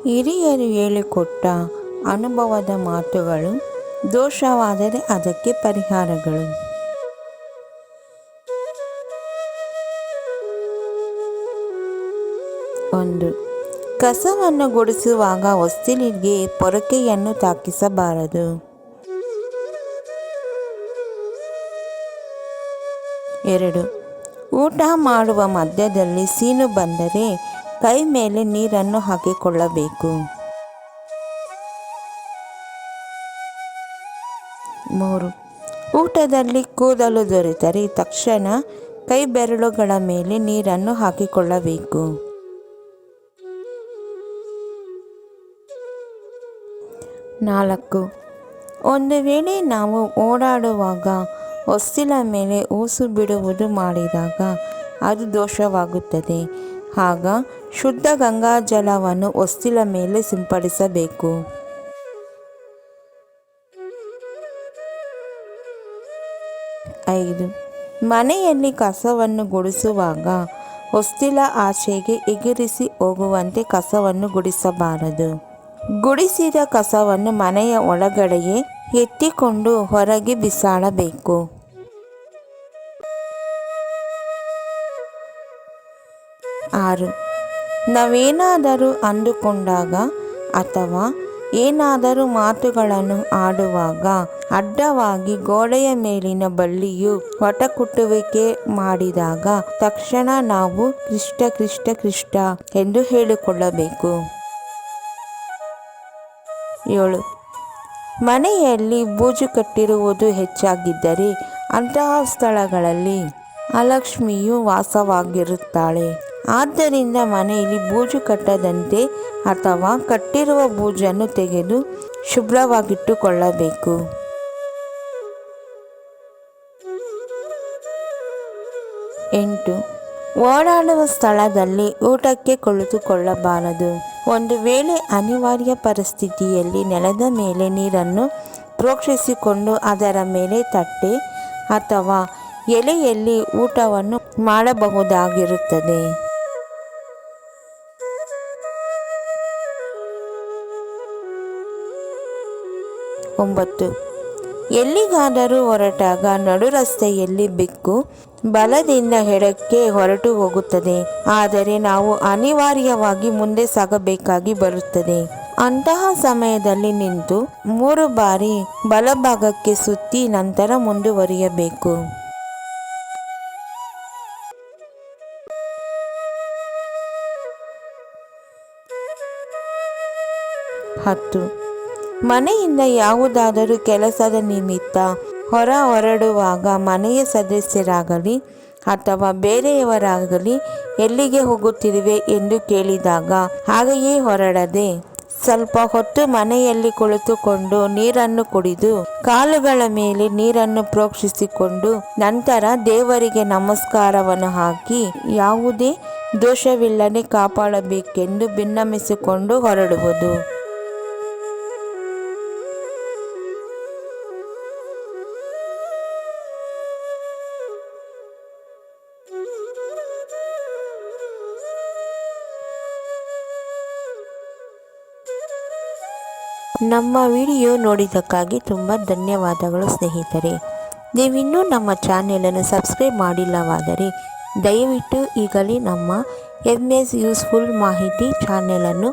ಹಿರಿಯರು ಹೇಳಿಕೊಟ್ಟ ಅನುಭವದ ಮಾತುಗಳು, ದೋಷವಾದರೆ ಅದಕ್ಕೆ ಪರಿಹಾರಗಳು. 1. ಕಸವನ್ನು ಗುಡಿಸುವಾಗ ಹೊಸ್ತಿಲಿಗೆ ಪೊರಕೆಯನ್ನು ತಾಕಿಸಬಾರದು. 2. ಊಟ ಮಾಡುವ ಮಧ್ಯದಲ್ಲಿ ಸೀನು ಬಂದರೆ ಕೈ ಮೇಲೆ ನೀರನ್ನು ಹಾಕಿಕೊಳ್ಳಬೇಕು. 3. ಊಟದಲ್ಲಿ ಕೂದಲು ದೊರೆತರೆ ತಕ್ಷಣ ಕೈ ಬೆರಳುಗಳ ಮೇಲೆ ನೀರನ್ನು ಹಾಕಿಕೊಳ್ಳಬೇಕು. 4. ಒಂದು ವೇಳೆ ನಾವು ಓಡಾಡುವಾಗ ಹೊಸ್ತಿಲ ಮೇಲೆ ಊಸು ಬಿಡುವುದು ಮಾಡಿದಾಗ ಅದು ದೋಷವಾಗುತ್ತದೆ. ಆಗ ಶುದ್ಧ ಗಂಗಾಜಲವನ್ನು ಹೊಸ್ತಿಲ ಮೇಲೆ ಸಿಂಪಡಿಸಬೇಕು. 5. ಮನೆಯಲ್ಲಿ ಕಸವನ್ನು ಗುಡಿಸುವಾಗ ಹೊಸ್ತಿಲ ಆಚೆಗೆ ಎಗರಿಸಿ ಹೋಗುವಂತೆ ಕಸವನ್ನು ಗುಡಿಸಬಾರದು. ಗುಡಿಸಿದ ಕಸವನ್ನು ಮನೆಯ ಒಳಗಡೆಯೇ ಎತ್ತಿಕೊಂಡು ಹೊರಗೆ ಬಿಸಾಡಬೇಕು. 6. ನಾವೇನಾದರೂ ಅಂದುಕೊಂಡಾಗ ಅಥವಾ ಏನಾದರೂ ಮಾತುಗಳನ್ನು ಆಡುವಾಗ ಅಡ್ಡವಾಗಿ ಗೋಡೆಯ ಮೇಲಿನ ಬಳ್ಳಿಯು ವಟಕುಟ್ಟುವಿಕೆ ಮಾಡಿದಾಗ ತಕ್ಷಣ ನಾವು ಕೃಷ್ಣ ಕೃಷ್ಣ ಕೃಷ್ಣ ಎಂದು ಹೇಳಿಕೊಳ್ಳಬೇಕು. 7. ಮನೆಯಲ್ಲಿ ಬೂಜು ಕಟ್ಟಿರುವುದು ಹೆಚ್ಚಾಗಿದ್ದರೆ ಅಂತಹ ಸ್ಥಳಗಳಲ್ಲಿ ಅಲಕ್ಷ್ಮಿಯು ವಾಸವಾಗಿರುತ್ತಾಳೆ. ಆದ್ದರಿಂದ ಮನೆಯಲ್ಲಿ ಬೂಜು ಕಟ್ಟದಂತೆ ಅಥವಾ ಕಟ್ಟಿರುವ ಬೂಜನ್ನು ತೆಗೆದು ಶುಭ್ರವಾಗಿಟ್ಟುಕೊಳ್ಳಬೇಕು. 8. ಓಡಾಡುವ ಸ್ಥಳದಲ್ಲಿ ಊಟಕ್ಕೆ ಕುಳಿತುಕೊಳ್ಳಬಾರದು. ಒಂದು ವೇಳೆ ಅನಿವಾರ್ಯ ಪರಿಸ್ಥಿತಿಯಲ್ಲಿ ನೆಲದ ಮೇಲೆ ನೀರನ್ನು ಪ್ರೋಕ್ಷಿಸಿಕೊಂಡು ಅದರ ಮೇಲೆ ತಟ್ಟೆ ಅಥವಾ ಎಲೆಯಲ್ಲಿ ಊಟವನ್ನು ಮಾಡಬಹುದಾಗಿರುತ್ತದೆ. 9. ಎಲ್ಲಿಗಾದರೂ ಹೊರಟಾಗ ನಡು ರಸ್ತೆಯಲ್ಲಿ ಬೆಕ್ಕು ಬಲದಿಂದ ಎಡಕ್ಕೆ ಹೊರಟು ಹೋಗುತ್ತದೆ. ಆದರೆ ನಾವು ಅನಿವಾರ್ಯವಾಗಿ ಮುಂದೆ ಸಾಗಬೇಕಾಗಿ ಬರುತ್ತದೆ. ಅಂತಹ ಸಮಯದಲ್ಲಿ ನಿಂತು 3 ಬಾರಿ ಬಲಭಾಗಕ್ಕೆ ಸುತ್ತಿ ನಂತರ ಮುಂದುವರಿಯಬೇಕು. 10. ಮನೆಯಿಂದ ಯಾವುದಾದರೂ ಕೆಲಸದ ನಿಮಿತ್ತ ಹೊರಡುವಾಗ ಮನೆಯ ಸದಸ್ಯರಾಗಲಿ ಅಥವಾ ಬೇರೆಯವರಾಗಲಿ ಎಲ್ಲಿಗೆ ಹೋಗುತ್ತಿರುವೆ ಎಂದು ಕೇಳಿದಾಗ ಹಾಗೆಯೇ ಹೊರಡದೆ ಸ್ವಲ್ಪ ಹೊತ್ತು ಮನೆಯಲ್ಲಿ ಕುಳಿತುಕೊಂಡು ನೀರನ್ನು ಕುಡಿದು ಕಾಲುಗಳ ಮೇಲೆ ನೀರನ್ನು ಪ್ರೋಕ್ಷಿಸಿಕೊಂಡು ನಂತರ ದೇವರಿಗೆ ನಮಸ್ಕಾರವನ್ನು ಹಾಕಿ ಯಾವುದೇ ದೋಷವಿಲ್ಲದೆ ಕಾಪಾಡಬೇಕೆಂದು ವಿನ್ನಮಿಸಿಕೊಂಡು ಹೊರಡುವುದು. ನಮ್ಮ ವಿಡಿಯೋ ನೋಡಿದ್ದಕ್ಕಾಗಿ ತುಂಬ ಧನ್ಯವಾದಗಳು ಸ್ನೇಹಿತರೆ. ನೀವಿನ್ನೂ ನಮ್ಮ ಚಾನೆಲನ್ನು ಸಬ್ಸ್ಕ್ರೈಬ್ ಮಾಡಿಲ್ಲವಾದರೆ ದಯವಿಟ್ಟು ಈಗಲೇ ನಮ್ಮ MS ಯೂಸ್ಫುಲ್ ಮಾಹಿತಿ ಚಾನೆಲನ್ನು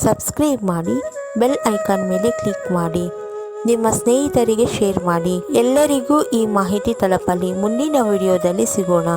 ಸಬ್ಸ್ಕ್ರೈಬ್ ಮಾಡಿ, ಬೆಲ್ ಐಕಾನ್ ಮೇಲೆ ಕ್ಲಿಕ್ ಮಾಡಿ, ನಿಮ್ಮ ಸ್ನೇಹಿತರಿಗೆ ಶೇರ್ ಮಾಡಿ. ಎಲ್ಲರಿಗೂ ಈ ಮಾಹಿತಿ ತಲುಪಲಿ. ಮುಂದಿನ ವಿಡಿಯೋದಲ್ಲಿ ಸಿಗೋಣ.